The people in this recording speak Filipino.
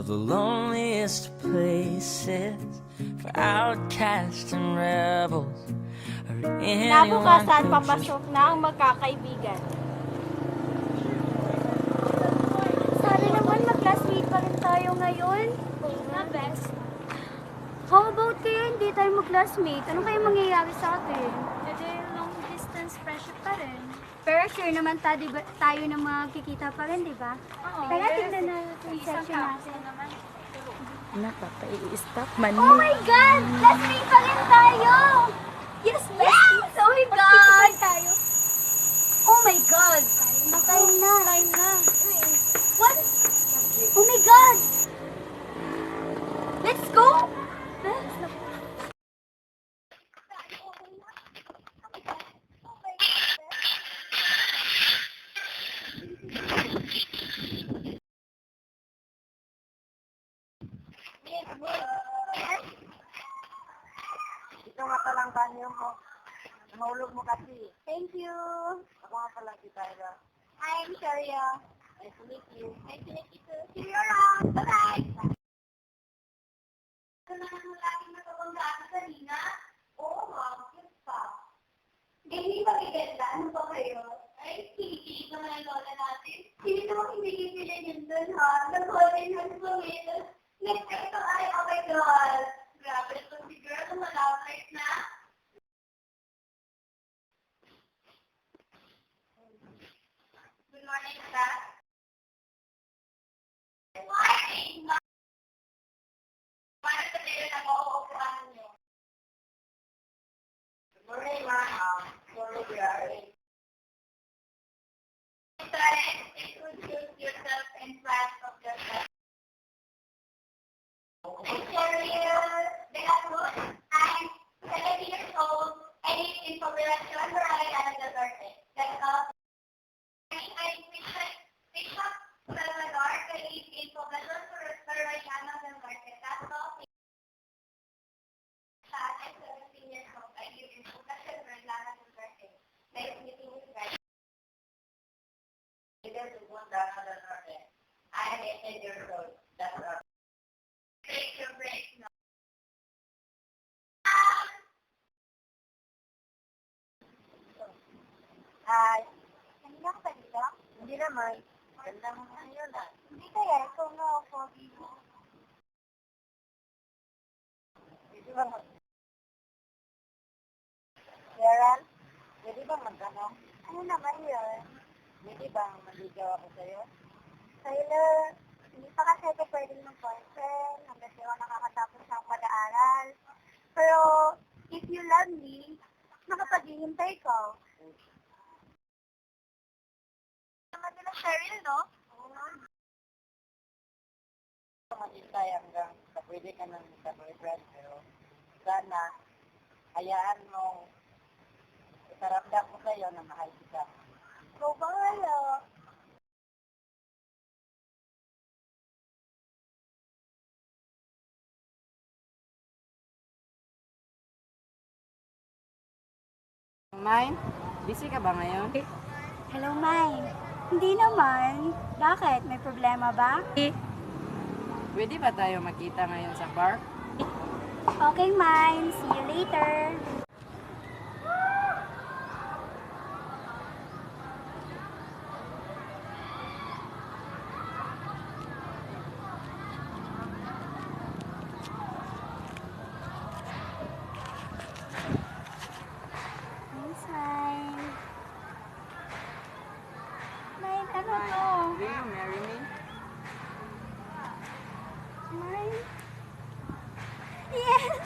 of the loneliest places for outcasts and rebels or anyone Kinabukasan, who just papasok na ang magkakaibigan. Sana naman mag-classmate pa rin tayo ngayon. Oo nga, best. How about kayo hindi tayo mag-classmate? Ano kaya mangyayari sa atin? Pwede long distance friendship pa rin. Pero sure naman tayo na magkikita pa rin, di ba? Oo. Kaya tignan na yung Isang session campus natin. naman. Napapa-i-stop man Oh my God! Classmate pa rin tayo! Yes! Yes! Oh my God! tayo. Oh my God! Time na. Time na. What? Oh my God! Let's go! Ito nga palang banyo mo. Mahulog mo kasi. Thank you. Ako nga pala si Tyra. I'm Sharia. Nice to meet you. Nice to meet you too. See you around. Bye-bye. Ito naman ang laging natawanggaan kanina. Oo, wow. Cute pa. Hindi ba biganda? Ano ba kayo? Ay, kinikilig naman ang lola natin. Hindi naman kinikilig yun dun, ha? Nag-golden hands pa ngayon. Next ito ay, oh my God. Grabe ito si girl. Malapit na. Good morning, class. Good morning, ma'am. Paano sa tayo na mauupuan niyo? Good morning, ma'am. Sorry, we are late. Introduce yourself in front of yourself. I'm Cheryl De La Cruz. I'm 7 years old. I live in Poblacion, Barangay del Norte. That's all. I'm Bishop Salvador. I live in Poblacion, Barangay del Norte. That's all. I'm 17 years old. I live in Poblacion, Barangay del Norte. Nice meeting you guys. Ito si Punta na ng Norte. I am 18 years old. That's all. Take your break now. Hi. Kanina ka ba dito? Hindi naman. Ganda mo ngayon ah. Hindi kaya, ikaw nga ako pogi mo. Pwede ba Cheryl, pwede ba magtanong? Ano naman yun? Pwede ba maligaw ako sa'yo? Tyler, hindi pa kasi ito pwedeng mag-boyfriend hanggang di ako nakakatapos ng pag-aaral. Pero, if you love me, nakapaghihintay ka. Naman nila Cheryl, no? Maghintay hanggang sa pwede ka ng boyfriend pero sana hayaan mong itaramdam ko sa'yo na mahal kita. Go bahala. Mine? Busy ka ba ngayon? Hello, Mai. Hindi naman. Bakit? May problema ba? Pwede ba tayo magkita ngayon sa park? Okay, Mai. See you later. Thanks, Mai. Mai, ano to? Will you marry me? Mai? Yes!